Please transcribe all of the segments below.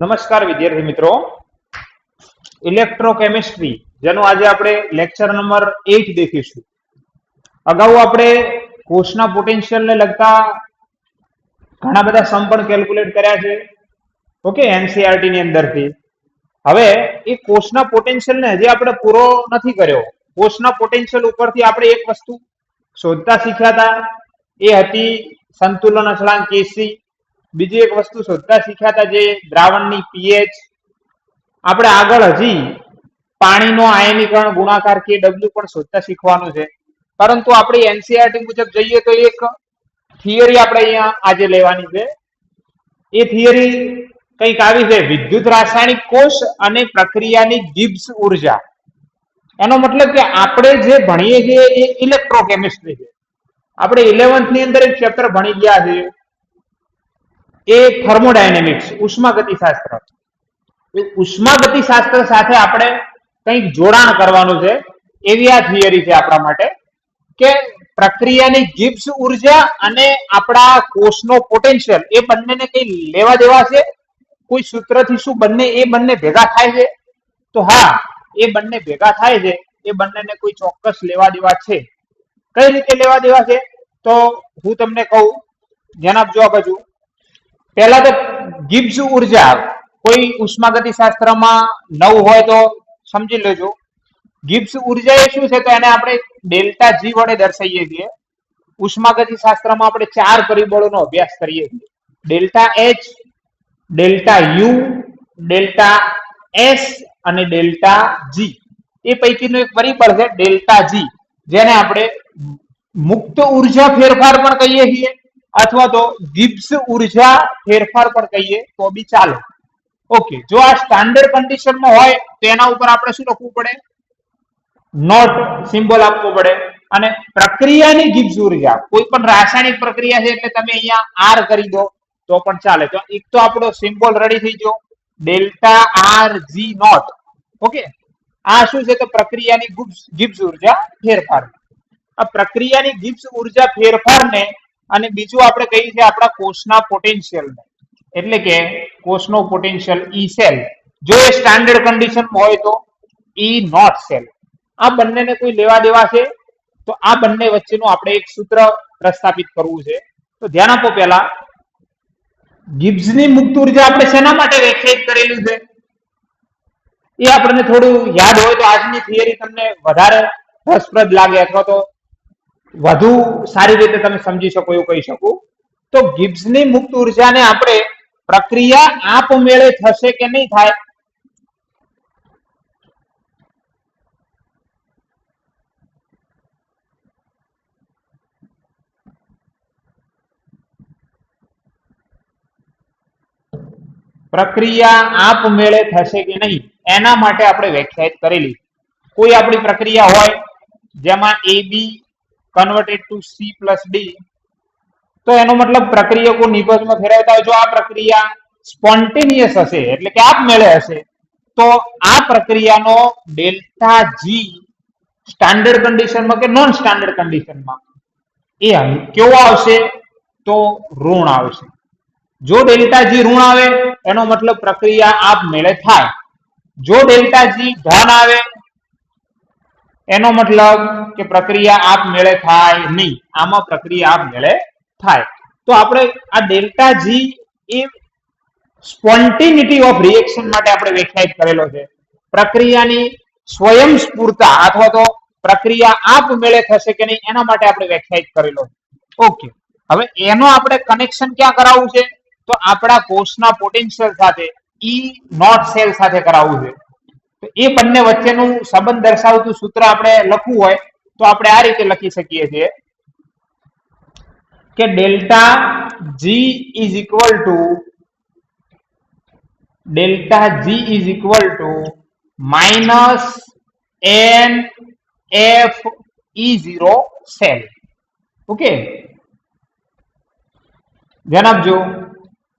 નમસ્કાર વિદ્યાર્થી મિત્રો, ઇલેક્ટ્રોકેમિસ્ટ્રી જેનો આજે આપણે લેક્ચર નંબર 8 દેખીશું. અગાઉ આપણે કોષના પોટેન્શિયલને લગતા ઘણા બધા સમ પણ કેલ્ક્યુલેટ કર્યા છે. ઓકે, એનસીઈઆરટી ની અંદરથી. હવે એ કોષના પોટેન્શિયલને હજી આપણે પૂરો નથી કર્યો. કોષના પોટેન્શિયલ ઉપરથી આપણે એક વસ્તુ શોધતા શીખ્યા હતા, એ હતી સંતુલન અચળાંક કેસી. બીજી એક વસ્તુ શોધતા શીખ્યા હતા જે દ્રાવણની પીએચ. આપણે આગળ હજી પાણીનો આયનીકરણ ગુણાકાર KW પણ શોધતા શીખવાનું છે. પરંતુ આપણી એનસીઈઆરટી મુજબ જઈએ તો એક થિયરી આપણે અહીંયા આજે લેવાની છે. એ થિયરી કંઈક આવી છે, વિદ્યુત રાસાયણિક કોષ અને પ્રક્રિયાની ગિબ્સ ઉર્જા. એનો મતલબ કે આપણે જે ભણીએ છીએ એ ઇલેક્ટ્રોકેમિસ્ટ્રી છે. આપણે 11th ની અંદર એક ચેપ્ટર ભણી ગયા છે, એ થર્મોડાયનેમિક્સ, ઉષ્માગતિશાસ્ત્ર. એ ઉષ્માગતિશાસ્ત્ર સાથે આપણે કંઈક જોડાણ કરવાનું છે, એવી આ થિયરી છે આપણા માટે કે પ્રક્રિયાની ગિબ્સ ઉર્જા અને આપણા કોષનો પોટેન્શિયલ એ બંનેને કઈ લેવા દેવા છે, કોઈ સૂત્રથી શું એ બંને ભેગા થાય છે? તો હા, એ બંને ભેગા થાય છે. એ બંનેને કોઈ ચોક્કસ લેવા દેવા છે. કઈ રીતે લેવા દેવા છે તો હું તમને કહું. ધ્યાન આપજો આ બાજુ. પહેલા તો ગિબ્સ ઉર્જા કોઈ ઉષ્માગતિશાસ્ત્રમાં નવું હોય તો સમજી લેજો. ગિબ્સ ઉર્જા એ શું છે તો એને આપણે ડેલ્ટા જી વડે દર્શાવીએ છીએ. ઉષ્માગતિશાસ્ત્રમાં આપણે 4 પરિબળોનો અભ્યાસ કરીએ છીએ: delta H, delta you, delta S અને ડેલ્ટા જી. એ પૈકીનું એક પરિબળ છે ડેલ્ટા જી, જેને આપણે મુક્ત ઉર્જા ફેરફાર પણ કહીએ છીએ અથવા તો ગિબ્સ ઉર્જા ફેરફાર પણ કહીએ તો બી ચાલે. ઓકે, જો આ સ્ટાન્ડર્ડ કન્ડિશનમાં હોય તો એના ઉપર આપણે શું લખવું પડે? નોટ સિમ્બોલ આપવો પડે. અને પ્રક્રિયાની ગિબ્સ ઉર્જા, કોઈ પણ રાસાયણિક પ્રક્રિયા છે એટલે તમે અહીંયા આર કરી દો તો પણ ચાલે. તો એક તો આપણો સિમ્બોલ રેડી થઈ ગયો, delta R G naught. Okay, આ શું છે તો પ્રક્રિયાની ગિબ્સ ઉર્જા ફેરફાર. આ પ્રક્રિયાની ગિબ્સ ઉર્જા ફેરફારને અને બીજું આપણે કહીએ છીએ આપણા કોષના પોટેન્શિયલને, એટલે કે કોષનો પોટેન્શિયલ ઈ સેલ. જો એ સ્ટાન્ડર્ડ કન્ડિશનમાં હોય તો ઈ નોટ સેલ. આ બંનેને કોઈ લેવા દેવા છે તો આ બંને વચ્ચેનું આપણે એક સૂત્ર પ્રસ્થાપિત કરવું છે. તો ધ્યાન આપો. પહેલા ગિબ્સની મુક્ત ઉર્જા આપણે શેના માટે વ્યાખ્યાયિત કરેલી છે એ આપણને થોડું યાદ હોય તો આજની થિયરી તમને વધારે રસપ્રદ લાગે અથવા તો વધુ સારી રીતે તમે સમજી શકો એવું કહી શકું. તો ગિબ્સની મુક્ત ઉર્જાને આપણે પ્રક્રિયા આપમેળે થશે કે નહીં થાય, પ્રક્રિયા આપમેળે થશે કે નહીં એના માટે આપણે વ્યાખ્યાયિત કરેલી. કોઈ આપણી પ્રક્રિયા હોય જેમાં AB કન્વર્ટેડ ટુ C+D, તો એનો મતલબ પ્રક્રિયકો નિપજમાં ફેરવતા હોય. જો આ પ્રક્રિયા સ્પોન્ટેનિયસ હશે એટલે કે આપમેળે હશે તો આ પ્રક્રિયાનો ડેલ્ટા જી સ્ટાન્ડર્ડ કન્ડિશનમાં કે નોન સ્ટાન્ડર્ડ કન્ડિશનમાં એ કેવો આવશે તો ઋણ આવશે. જો ડેલ્ટા જી ઋણ આવે એનો મતલબ પ્રક્રિયા આપમેળે થાય. જો ડેલ્ટા જી ધન આવે એનો મતલબ કે પ્રક્રિયા આપમેળે થાય નહીં. આમાં પ્રક્રિયા આપમેળે થાય. તો આપણે આ ડેલ્ટા જી એ સ્પોન્ટેનિટી ઓફ રિએક્શન માટે આપણે વ્યાખ્યાયિત કરેલો છે. પ્રક્રિયાની સ્વયંસ્ફૂર્તા અથવા તો પ્રક્રિયા આપમેળે થશે કે નહીં એના માટે આપણે વ્યાખ્યાયિત કરેલો છે. ઓકે, હવે એનો આપણે કનેક્શન ક્યાં કરાવવું છે તો આપણા કોષના પોટેન્શિયલ સાથે, ઈ નોટ સેલ સાથે કરાવવું છે. તો એ બંને વચ્ચેનું સંબંધ દર્શાવતું સૂત્ર આપણે લખવું હોય તો આપણે આ રીતે લખી શકીએ છીએ કે delta G is equal to minus N F E cell. Okay, ધ્યાન આપજો.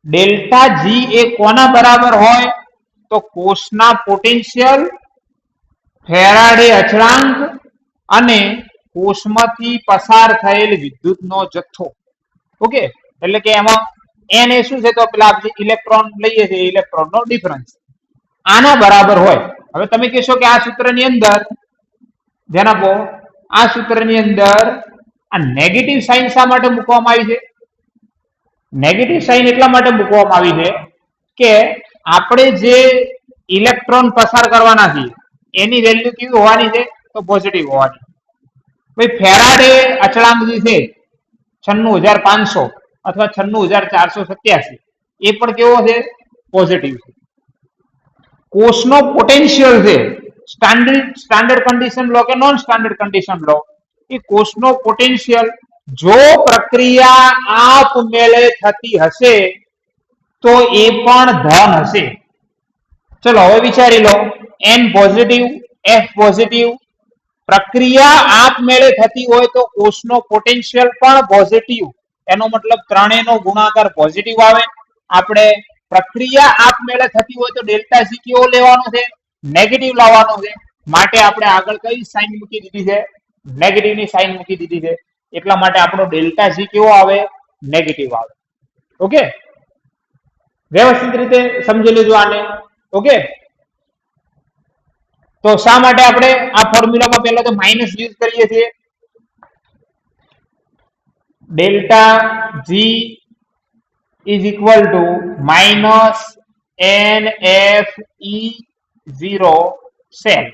ડેલ્ટા જી એ કોના બરાબર હોય તો કોષના પોટેન્શિયલ, ફેરાડે અચળાંક અને કોષમાંથી પસાર થયેલ વિદ્યુતનો જથ્થો. ઓકે, એટલે કે એમાં એન એ શું છે તો પેલા આપણે ઇલેક્ટ્રોન લઈએ છીએ ઇલેક્ટ્રોનનો ડિફરન્સ આના બરાબર હોય. હવે તમે કહેશો કે આ સૂત્રની અંદર ધ્યાન આપો, આ સૂત્રની અંદર આ નેગેટિવ સાઇન શા માટે મૂકવામાં આવી છે? નેગેટિવ સાઇન એટલા માટે મૂકવામાં આવી છે કે આપણે જે ઇલેક્ટ્રોન પસાર કરવાના છીએ એની વેલ્યુ કેવી હોવાની છે તો પોઝિટિવ હોવાની. ભાઈ ફેરાડે અચળાંક જે છે 96,500 અથવા 96,487 એ પણ કેવો છે? પોઝિટિવ છે. કોષનો પોટેન્શિયલ છે સ્ટાન્ડર્ડ કન્ડિશન લો કે નોન સ્ટાન્ડર્ડ કન્ડિશન લો, એ કોષનો પોટેન્શિયલ જો પ્રક્રિયા આપમેળે થતી હશે તો એ પણ ધન હશે. ચલો હવે વિચારી લો, એન પોઝિટિવ, એફ પોઝિટિવ, પ્રક્રિયા આપમેળે થતી હોય તો કોષનો પોટેન્શિયલ પણ પોઝિટિવ. એનો મતલબ ત્રણેયનો ગુણાકાર પોઝિટિવ આવે. આપણે પ્રક્રિયા આપમેળે થતી હોય તો ડેલ્ટા જી કેવો લેવાનો છે? નેગેટિવ લાવવાનો છે. માટે આપણે આગળ કઈ સાઇન મૂકી દીધી છે? નેગેટિવની સાઇન મૂકી દીધી છે. એટલા માટે આપણો ડેલ્ટા જી કેવો આવે? નેગેટિવ આવે. ઓકે, વ્યવસ્થિત રીતે સમજી લેજો આને. ઓકે, તો શા માટે આપણે આ ફોર્મ્યુલામાં પહેલા તો માઇનસ યુઝ કરીએ છીએ? Delta G is equal to minus NFE0 cell,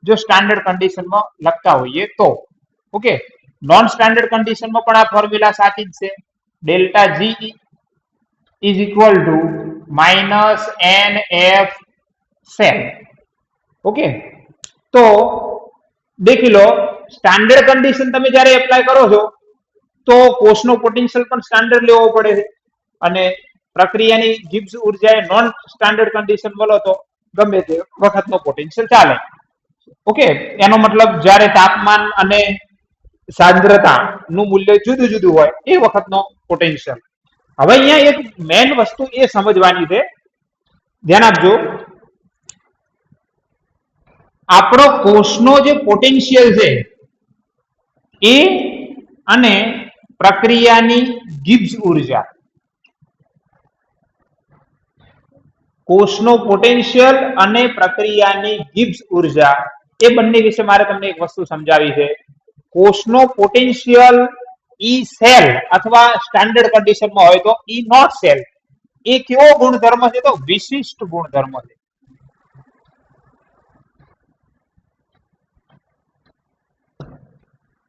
જો સ્ટાન્ડર્ડ કન્ડિશનમાં લખતા હોઈએ તો. ઓકે, નોન સ્ટાન્ડર્ડ કન્ડિશનમાં પણ આ ફોર્મ્યુલા સાચી જ છે. Delta G is equal to minus NF cell. Okay, તો દેખી લો સ્ટાન્ડર્ડ કન્ડિશન તમે જ્યારે એપ્લાય કરો છો તો કોષનો પોટેન્શિયલ પણ સ્ટાન્ડર્ડ લેવો પડે છે અને પ્રક્રિયાની ગિબ્સ ઉર્જા નોન સ્ટાન્ડર્ડ કન્ડિશન બોલો તો ગમે તે વખતનો પોટેન્શિયલ ચાલે. ઓકે, એનો મતલબ જ્યારે તાપમાન અને સાંદ્રતા નું મૂલ્ય જુદું જુદું હોય એ વખતનો પોટેન્શિયલ. હવે અહીંયા એક મેઇન વસ્તુ એ સમજવાની છે, ધ્યાન આપજો. આપણો કોષનો જે પોટેન્શિયલ છે એ અને પ્રક્રિયાની ગિબ્સ ઉર્જા, કોષનો પોટેન્શિયલ અને પ્રક્રિયાની ગિબ્સ ઉર્જા એ બંને વિશે મારે તમને એક વસ્તુ સમજાવી છે. કોષનો પોટેન્શિયલ ઈ સેલ અથવા સ્ટાન્ડર્ડ કન્ડિશનમાં હોય તો ઈ નોટ સેલ, એ કેવો ગુણધર્મ છે તો વિશિષ્ટ ગુણધર્મ છે.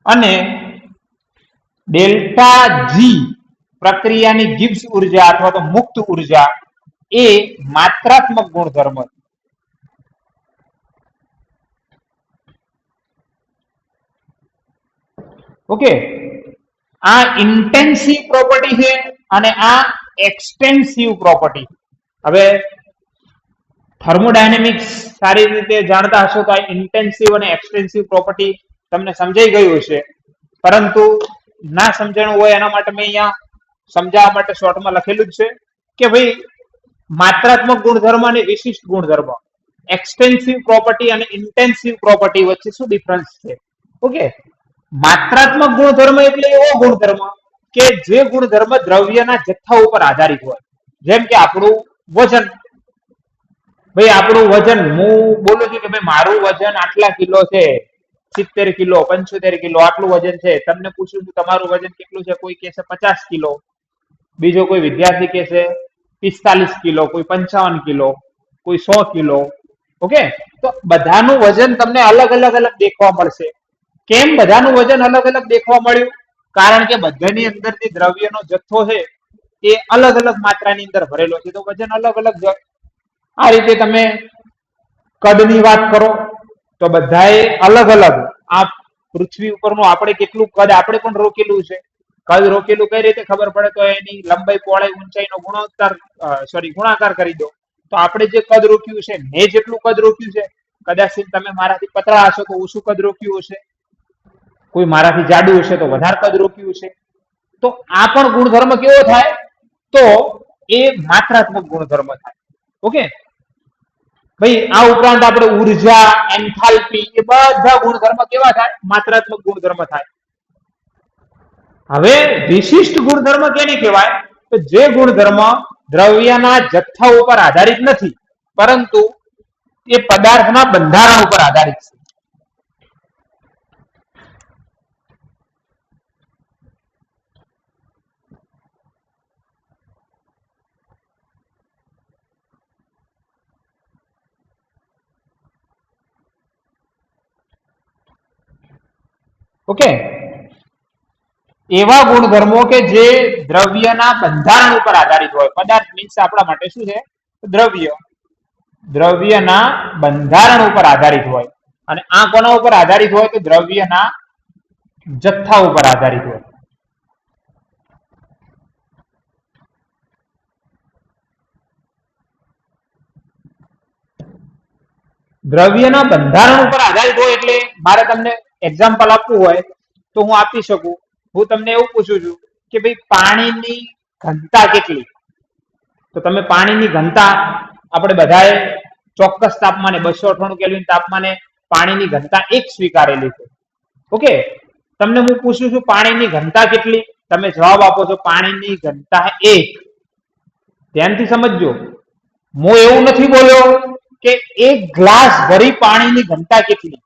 અને ડેલ્ટા જી પ્રક્રિયાની ગિબ્સ ઉર્જા અથવા તો મુક્ત ઉર્જા એ માત્રાત્મક ગુણધર્મ છે. ઓકે, આ ઇન્ટેન્સિવ પ્રોપર્ટી છે અને આ એક્સટેન્સિવ પ્રોપર્ટી. હવે થર્મોડાયનેમિક્સ સારી રીતે જાણતા હશો તો આ ઇન્ટેન્સિવ અને એક્સટેન્સિવ પ્રોપર્ટી તમને સમજાઈ ગયું હશે, પરંતુ ના સમજણું હોય એના માટે મેં અહીંયા સમજાવવા માટે શોર્ટમાં લખેલું જ છે કે ભાઈ માત્રાત્મક ગુણધર્મ અને વિશિષ્ટ ગુણધર્મ, એક્સટેન્સિવ પ્રોપર્ટી અને ઇન્ટેન્સિવ પ્રોપર્ટી વચ્ચે શું ડિફરન્સ છે. ઓકે, માત્રાત્મક ગુણધર્મ એટલે એવો ગુણધર્મ કે જે ગુણધર્મ દ્રવ્યના જથ્થા ઉપર આધારિત હોય. જેમ કે આપણું વજન. ભાઈ આપણું વજન, હું બોલું છું કે ભાઈ મારું વજન આટલા કિલો છે, 70 કિલો, 75 કિલો આટલું વજન છે. તમને પૂછું છું તમારું વજન કેટલું છે? કોઈ કહેશે 50 કિલો, બીજો કોઈ વિદ્યાર્થી કહેશે 45 કિલો, કોઈ 55 કિલો, કોઈ 100 કિલો. ઓકે, તો બધાનું વજન તમને અલગ અલગ દેખવા મળશે. કેમ બધાનું વજન અલગ અલગ દેખવા મળ્યું? કારણ કે બધાની અંદર જે દ્રવ્યનો જથ્થો છે એ અલગ અલગ માત્રાની અંદર ભરેલો છે, તો વજન અલગ અલગ. આ રીતે તમે કદની વાત કરો તો બધાએ અલગ અલગ, આ પૃથ્વી ઉપરનું આપણે કેટલું કદ આપણે પણ રોકેલું છે. કદ રોકેલું કઈ રીતે ખબર પડે? તો એની લંબાઈ, પહોળાઈ, ઊંચાઈનો ગુણાકાર કરી દો. તો આપણે જે કદ રોક્યું છે, મેં જેટલું કદ રોક્યું છે, કદાચ તમે મારાથી પતળા હશો તો ઓછું કદ રોક્યું હશે, કોઈ મારાથી જાડું હશે તો વધારે કદ રોક્યું છે. તો આ પણ ગુણધર્મ કેવો થાય? તો એ માત્રાત્મક ગુણધર્મ થાય. ઓકે ભાઈ, આ ઉપરાંત આપણે ઉર્જા, એન્થાલ્પી, એ બધા ગુણધર્મ કેવા થાય? માત્રાત્મક ગુણધર્મ થાય. હવે વિશિષ્ટ ગુણધર્મ કેને કહેવાય? તો તો જે ગુણધર્મ દ્રવ્યના જથ્થા ઉપર આધારિત નથી, પરંતુ એ પદાર્થના બંધારણ ઉપર આધારિત છે. ઓકે, એવા ગુણધર્મો કે જે દ્રવ્યના બંધારણ ઉપર આધારિત હોય. પદાર્થ મીન્સ આપણા માટે શું છે? દ્રવ્ય. દ્રવ્યના બંધારણ ઉપર આધારિત હોય. અને આ કોના ઉપર આધારિત હોય? તો દ્રવ્યના જથ્થા ઉપર આધારિત હોય. દ્રવ્યના બંધારણ ઉપર આધારિત હોય એટલે મારે તમને એક્ઝામ્પલ આપવું હોય તો હું આપી શકું. હું તમને એવું પૂછું છું કે ભાઈ પાણીની ઘનતા કેટલી? તો તમે પાણીની ઘનતા આપણે બધાએ ચોક્કસ તાપમાને 298 કેલ્વિન તાપમાને પાણીની ઘનતા 1 સ્વીકારેલી છે. ઓકે, તમને હું પૂછું છું પાણીની ઘનતા કેટલી? તમે જવાબ આપો છો પાણીની ઘનતા 1. ધ્યાનથી સમજજો, હું એવું નથી બોલ્યો કે 1 ગ્લાસ ભરી પાણીની ઘનતા કેટલી.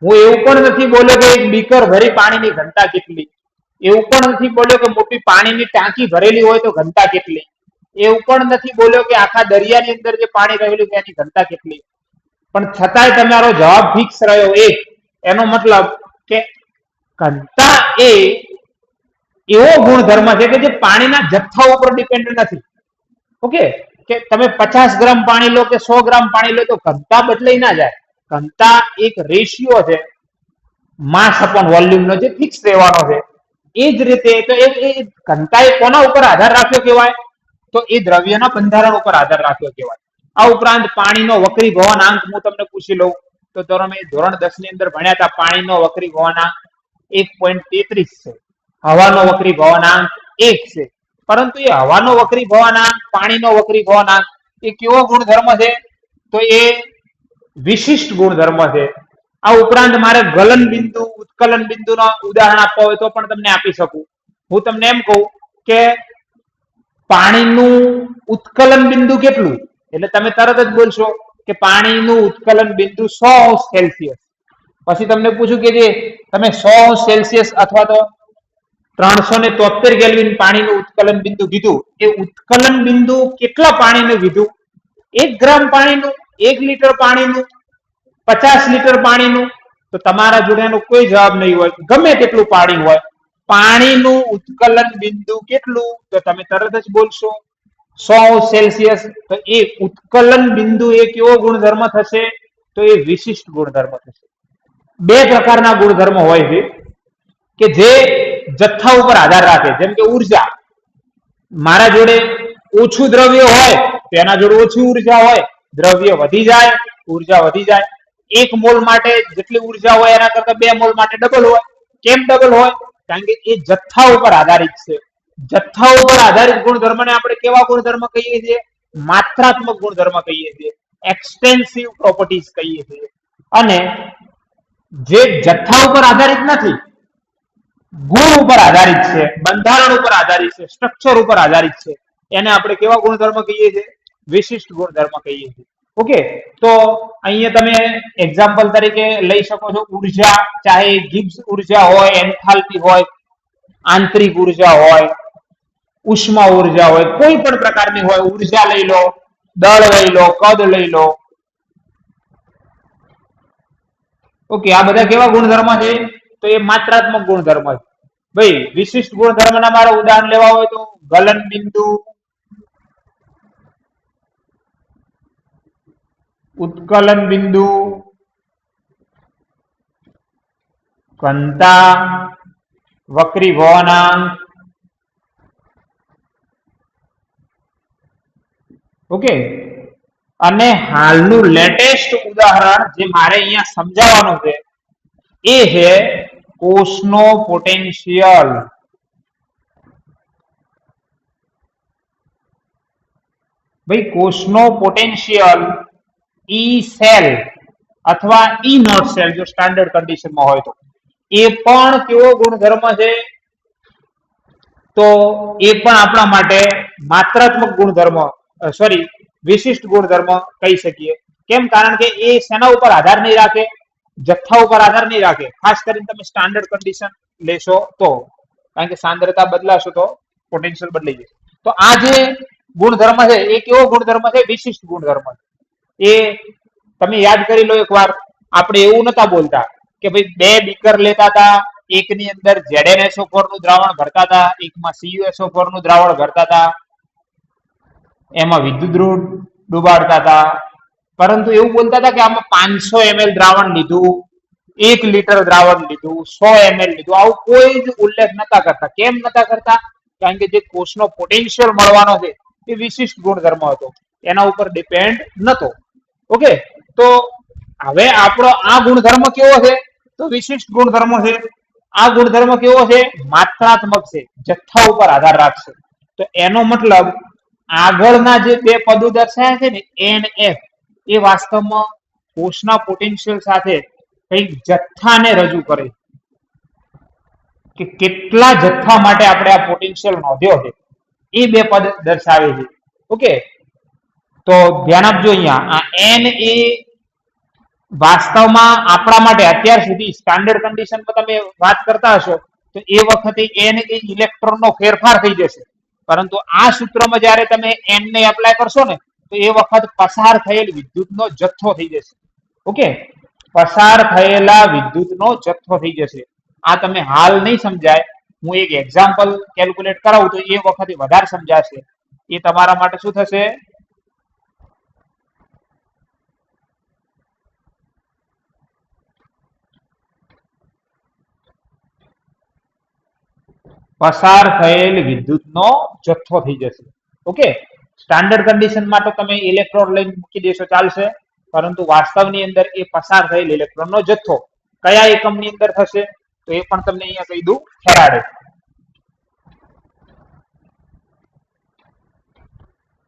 હું એવું પણ નથી બોલ્યો કે 1 બીકર ભરી પાણીની ઘનતા કેટલી. એવું પણ નથી બોલ્યો કે મોટી પાણીની ટાંકી ભરેલી હોય તો ઘનતા કેટલી. એવું પણ નથી બોલ્યો કે આખા દરિયાની અંદર જે પાણી રહેલું છે એની ઘનતા કેટલી. પણ છતાંય તમારો જવાબ ફિક્સ રહ્યો 1. એનો મતલબ કે ઘનતા એ એવો ગુણધર્મ છે કે જે પાણીના જથ્થા ઉપર ડિપેન્ડ નથી. ઓકે, કે તમે 50 ગ્રામ પાણી લો કે 100 ગ્રામ પાણી લો તો ઘનતા બદલાઈ ના જાય. ઘનતા એક રેશિયો છે માસ અપોન વોલ્યુમ નો, જે ફિક્સ રહેવાનો છે. એ જ રીતે તો એ ઘનતા એ કોના ઉપર આધાર રાખ્યો કહેવાય? તો એ દ્રવ્યના બંધારણ ઉપર આધાર રાખ્યો કહેવાય. આ ઉપરાંત પાણીનો વક્રી ભવનાંક હું તમને પૂછી લઉં તો તમે ધોરણ 10 ની અંદર ભણ્યા હતા. પાણીનો વક્રી ભવનાંક 1.33 છે. હવાનો વક્રી ભવનાંક 1 છે. પરંતુ એ હવાનો વક્રી ભવનાંક, પાણીનો વક્રી ભવનાંક એ કેવો ગુણધર્મ છે? તો એ વિશિષ્ટ ગુણધર્મ છે. આ ઉપરાંત મારે ગલન બિંદુ, ઉત્કલન બિંદુનો ઉદાહરણ આપવા હોય તો પણ તમને આપી શકું. હું તમને એમ કહું કે પાણીનું ઉત્કલન બિંદુ કેટલું, એટલે તમે તરત જ બોલશો કે પાણીનું ઉત્કલન બિંદુ 100°C. પછી તમને પૂછું કે જે તમે 100°C અથવા તો 373 કેલ્વિન પાણીનું ઉત્કલન બિંદુ કીધું, એ ઉત્કલન બિંદુ કેટલા પાણીનું કીધું? 1 ગ્રામ પાણીનું, 1 લીટર પાણીનું, 50 લીટર પાણીનું? તો તમારા જોડે એનો કોઈ જવાબ નહીં હોય. ગમે તેટલું પાણી હોય, પાણીનું ઉત્કલન બિંદુ કેટલું? તો તમે તરત જ બોલશો 100°C. તો એ ઉત્કલન બિંદુ એ કેવો ગુણધર્મ થશે? તો એ વિશિષ્ટ ગુણધર્મ થશે. 2 પ્રકારના ગુણધર્મ હોય છે કે જે જથ્થા ઉપર આધાર રાખે. જેમ કે ઉર્જા, મારા જોડે ઓછું દ્રવ્ય હોય તો એના જોડે ઓછી ઉર્જા હોય. દ્રવ્ય વધી જાય, ઉર્જા વધી જાય. 1 મોલ માટે જેટલી ઉર્જા હોય એના કરતા 2 મોલ માટે ડબલ હોય. કેમ ડબલ હોય? કારણ કે એ જથ્થા ઉપર આધારિત છે. જથ્થા ઉપર આધારિત ગુણધર્મને આપણે કેવા ગુણધર્મ કહીએ છીએ? માત્રાત્મક ગુણધર્મ કહીએ છીએ, એક્સટેન્સિવ પ્રોપર્ટીઝ કહીએ છીએ. અને જે જથ્થા ઉપર આધારિત નથી, ગુણ ઉપર આધારિત છે, બંધારણ ઉપર આધારિત છે, સ્ટ્રક્ચર ઉપર આધારિત છે, એને આપણે કેવા ગુણધર્મ કહીએ છીએ? વિશિષ્ટ ગુણધર્મ કહીએ છીએ. ઓકે, તો અહીંયા તમે એક્ઝામ્પલ તરીકે લઈ શકો છો ઉર્જા, ચાહે ગિબ્સ ઉર્જા હોય, એન્થાલ્પી હોય, આંતરિક ઉર્જા હોય, ઉષ્મા ઉર્જા હોય, કોઈ પણ પ્રકારની હોય ઉર્જા લઈ લો, દળ લઈ લો, કદ લઈ લો. ઓકે, આ બધા કેવા ગુણધર્મ છે? તો એ માત્રાત્મક ગુણધર્મ છે. ભાઈ વિશિષ્ટ ગુણધર્મના મારા ઉદાહરણ લેવા હોય તો ગલન બિંદુ, ઉત્કલન બિંદુ, ઘનતા, વક્રી ભવનાંક. ઓકે, અને હાલનું લેટેસ્ટ ઉદાહરણ જે મારે અહીંયા સમજાવવાનું છે એ છે કોષનો પોટેન્શિયલ. ભાઈ કોષનો પોટેન્શિયલ ઈ સેલ અથવા ઈ નોટ સેલ જો સ્ટાન્ડર્ડ કન્ડિશનમાં હોય તો એ પણ કેવો ગુણધર્મ છે? તો એ પણ આપણા માટે માત્રાત્મક ગુણધર્મ સોરી વિશિષ્ટ ગુણધર્મ કહી શકીએ. કેમ? કારણ કે એ શેના ઉપર આધાર નહીં રાખે? જથ્થા ઉપર આધાર નહીં રાખે. ખાસ કરીને તમે સ્ટાન્ડર્ડ કન્ડિશન લેશો તો, કારણ કે સાંદ્રતા બદલાશો તો પોટેન્શિયલ બદલાઈ જશે. તો આ જે ગુણધર્મ છે એ કેવો ગુણધર્મ છે? વિશિષ્ટ ગુણધર્મ. એ તમે યાદ કરી લો એકવાર. આપણે એવું નતા બોલતા કે ભાઈ બે બીકર લેતા હતા, એકની અંદર ZnSO4 નું દ્રાવણ ભરતા હતા, એકમાં CuSO4 નું દ્રાવણ ભરતા હતા, એમાં વિદ્યુત ડુબાડતા હતા, પરંતુ એવું બોલતા હતા કે આમાં 500 ml દ્રાવણ લીધું, 1 લિટર દ્રાવણ લીધું, 100 ml લીધું. આવું કોઈ જ ઉલ્લેખ નતા કરતા. કેમ નતા કરતા? કારણ કે જે કોષનો પોટેન્શિયલ મળવાનો છે એ વિશિષ્ટ ગુણધર્મ હતો, એના ઉપર ડિપેન્ડ નતો. ઓકે, તો હવે આપણો આ ગુણધર્મ કેવો છે? તો વિશિષ્ટ ગુણધર્મ છે. આ ગુણધર્મ કેવો છે? માત્રાત્મક છે, જથ્થા ઉપર આધાર રાખશે. તો એનો મતલબ આગળના જે બે પદો દર્શાયા છે ને NF, એ વાસ્તવમાં કોષના પોટેન્શિયલ સાથે કઈક જથ્થાને રજૂ કરે કે કેટલા જથ્થા માટે આપણે આ પોટેન્શિયલ નોંધ્યો છે, એ બે પદ દર્શાવે છે. ઓકે, તો ધ્યાન આપજો. અહીંયા આ N એ વાસ્તવમાં આપણા માટે અત્યાર સુધી સ્ટાન્ડર્ડ કન્ડિશનમાં તમે વાત કરતા હશો તો એ વખતે N એ ઇલેક્ટ્રોનનો ફેરફાર થઈ જશે, પરંતુ આ સૂત્રમાં જ્યારે તમે N ને એપ્લાય કરશો ને તો એ વખત પસાર થયેલ વિદ્યુતનો જથ્થો થઈ જશે. ઓકે, પસાર થયેલા વિદ્યુતનો જથ્થો થઈ જશે. આ તમે હાલ નહીં સમજાય, હું એક એક્ઝામ્પલ કેલ્ક્યુલેટ કરાવું તો એ વખતે વધારે સમજાશે. એ તમારા માટે શું થશે? પસાર થયેલ વિદ્યુતનો જથ્થો થઈ જશે. ઓકે, સ્ટાન્ડર્ડ કન્ડિશનમાં તો તમે ઇલેક્ટ્રોન લઈને મૂકી દેશો ચાલશે, પરંતુ વાસ્તવની અંદર એ પસાર થયેલ ઇલેક્ટ્રોનનો જથ્થો કયા એકમની અંદર થશે તો એ પણ તમને અહીંયા કહી દઉં, ફેરાડે.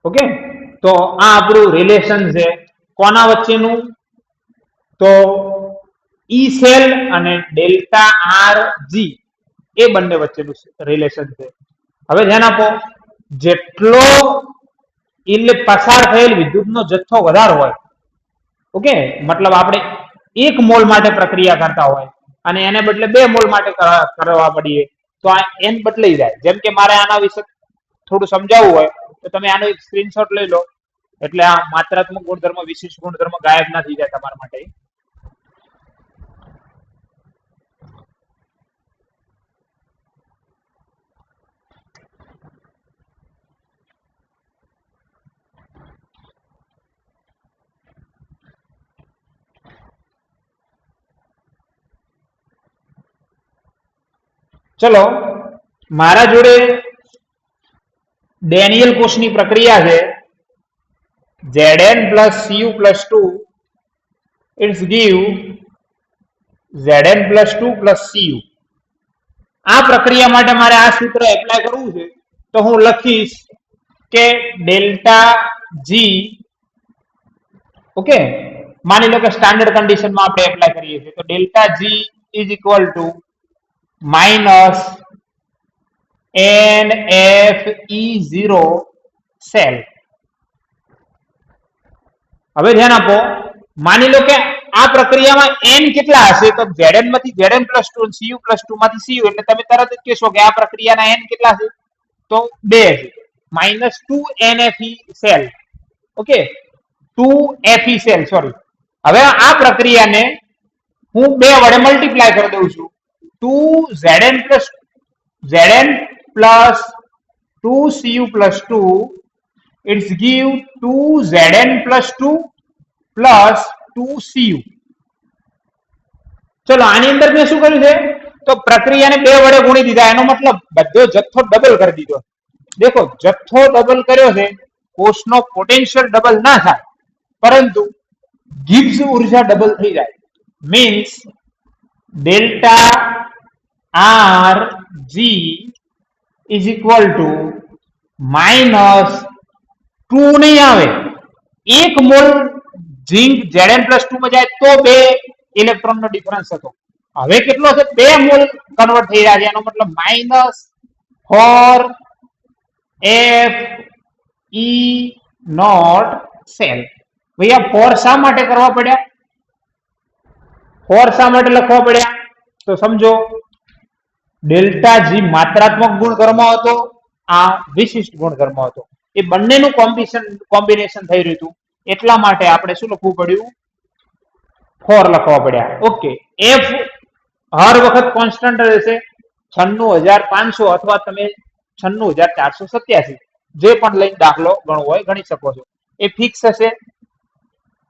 ઓકે, તો આ આપણું રિલેશન છે કોના વચ્ચેનું? તો ઈ સેલ અને ડેલ્ટા આર જી, એ બંને વચ્ચેનું રિલેશન છે. હવે ધ્યાન આપો, જેટલો પસાર થયેલ વિદ્યુતનો જથ્થો વધારે હોય, ઓકે, મતલબ આપણે 1 મોલ માટે પ્રક્રિયા કરતા હોય અને એને બદલે 2 મોલ માટે કરવા પડીએ તો આ n બદલાઈ જાય. જેમ કે મારે આના વિશે થોડું સમજાવવું હોય તો તમે આનો એક સ્ક્રીનશોટ લઈ લો, એટલે આ માત્રાત્મક ગુણધર્મ વિશિષ્ટ ગુણધર્મ ગાયબ ના થઈ જાય તમારા માટે. ચલો, મારા જોડે ડેનિયલ કોષની પ્રક્રિયા છે. Zn plus Cu plus 2 it's give Zn plus 2 plus Cu. આ પ્રક્રિયા માટે મારે આ સૂત્ર એપ્લાય કરવું છે તો હું લખીશ કે ડેલ્ટા જી, ઓકે, માની લો કે સ્ટાન્ડર્ડ કન્ડિશનમાં આપણે એપ્લાય કરીએ છીએ તો delta G is equal to minus NFE0 cell. હવે ધ્યાન આપો, માની લો કે આ પ્રક્રિયામાં n કેટલા હશે તો Zn માંથી Zn plus 2 અને Cu plus 2 માંથી Cu, એટલે તમે તરત જ કહેશો કે આ પ્રક્રિયાના n કેટલા છે તો 2 છે, minus 2 NFE cell. Okay, 2 Fe cell, sorry. હવે આ પ્રક્રિયાને હું 2 વડે મલ્ટીપ્લાય કરી દઉં છું. 2 Zn plus 2 Cu plus 2 it's give 2 Zn plus 2 plus 2 Cu. ચલો, આની અંદર મેં શું કર્યું છે તો પ્રક્રિયાને 2 વડે ગુણી દીધા, એનો મતલબ બધો જથ્થો ડબલ કરી દીધો. દેખો, જથ્થો ડબલ કર્યો છે, કોષનો પોટેન્શિયલ ડબલ ના થાય પરંતુ ગિબ્સ ઉર્જા ડબલ થઈ જાય. Means delta R G is equal to minus 2 નહીં આવે, 1 મોલ ઝિંક Zn plus 2 માં જાય તો 2 ઇલેક્ટ્રોન નો ડિફરન્સ હતો. હવે કેટલો છે? 2 મોલ કન્વર્ટ થઈ રહ્યા છે, એનો મતલબ minus four F E naught cell. ભૈયા ફોર શા માટે કરવા પડ્યા? ફોર શા માટે લખવા પડ્યા? તો સમજો ડેલ્ટા જી માત્રાત્મક ગુણધર્મ હતો, આ વિશિષ્ટ ગુણધર્મ હતો. એ બંનેનું કોમ્બિનેશન થઈ રહ્યું હતું, એટલા માટે આપણે શું લખવું પડ્યું? ફોર લખવા પડ્યા. ઓકે, એફ હર વખત કોન્સ્ટન્ટ રહેશે, 96,500 અથવા તમે 96,487 જે પણ લઈને દાખલો ગણવો હોય ગણી શકો છો. એ ફિક્સ હશે.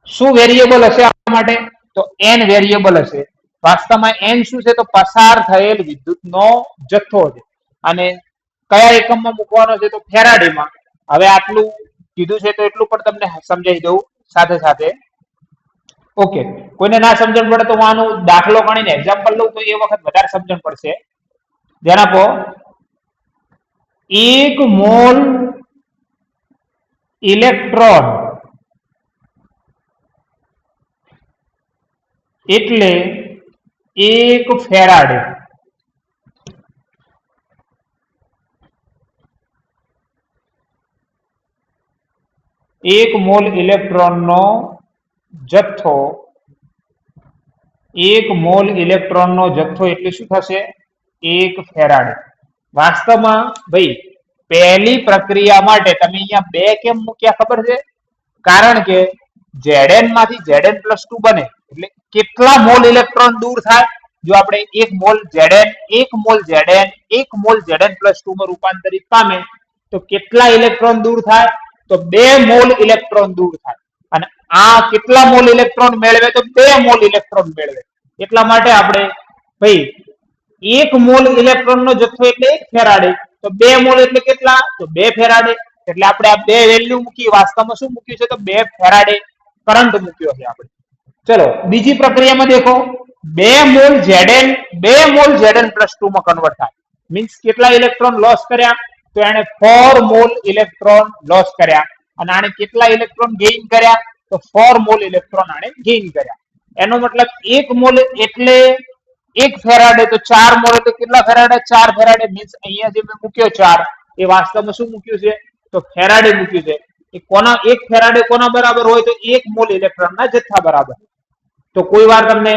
શું વેરિયેબલ હશે આ માટે? તો એન વેરિયેબલ હશે. વાસ્તવમાં એન શું છે? તો પસાર થયેલ વિદ્યુતનો જથ્થો છે. અને કયા એકમમાં મૂકવાનો છે? તો ફેરાડેમાં. હવે આટલું કીધું છે તો એટલું પણ તમને સમજાવી દઉં સાથે સાથે. ઓકે, કોઈને ના સમજણ પડે તો હું આનું દાખલો ગણીને એક્ઝામ્પલ લઉં તો એ વખત વધારે સમજણ પડશે. ધ્યાન આપો. 1 મોલ ઇલેક્ટ્રોન એટલે 1 ફેરાડે. એક મોલ ઇલેક્ટ્રોનનો જથ્થો, 1 મોલ ઇલેક્ટ્રોનનો જથ્થો એટલે શું થશે? 1 ફેરાડે. વાસ્તવમાં ભાઈ પહેલી પ્રક્રિયા માટે તમે અહીંયા 2 કેમ મૂક્યા ખબર છે? કારણ કે Zn માંથી Zn+2 બને એટલે કેટલા મોલ ઇલેક્ટ્રોન દૂર થાય? જો આપણે 1 mall Zn 1 mall Zn 1 mall Zn+2 માં રૂપાંતરિત પામે તો કેટલા ઇલેક્ટ્રોન દૂર થાય? તો 2 મોલ ઇલેક્ટ્રોન દૂર થાય. અને આ કેટલા મોલ ઇલેક્ટ્રોન મેળવે? તો 2 મોલ ઇલેક્ટ્રોન મેળવે. એટલા માટે આપણે ભાઈ 1 મોલ ઇલેક્ટ્રોનનો જથ્થો એટલે 1 ફેરાડે, તો 2 મોલ એટલે કેટલા? તો 2 ફેરાડે. એટલે આપણે આ 2 વેલ્યુ મૂકી. વાસ્તવમાં શું મૂક્યું છે? તો 2 ફેરાડે કરંટ મૂક્યો છે આપણે. ચલો બીજી પ્રક્રિયામાં દેખો. 2 મોલ Zn 2 મોલ Zn+2 માં કન્વર્ટ થાય. મીન્સ કેટલા ઇલેક્ટ્રોન લોસ કર્યા? તો એને 4 મોલ ઇલેક્ટ્રોન લોસ કર્યા. અને આને કેટલા ઇલેક્ટ્રોન ગેઇન કર્યા? તો 4 મોલ ઇલેક્ટ્રોન આને ગેઇન કર્યા. એનો મતલબ 1 મોલ એટલે 1 ફેરાડે, તો 4 મોલ એટલે કેટલા ફેરાડે? 4 ફેરાડે. મીન્સ અહીંયા જે મેં મૂક્યો 4 એ વાસ્તવમાં શું મૂક્યું છે? તો ફેરાડે મૂક્યું છે. એ કોના 1 ફેરાડે કોના બરાબર હોય? તો 1 મોલ ઇલેક્ટ્રોનના જથ્થા બરાબર. તો કોઈ વાર તમને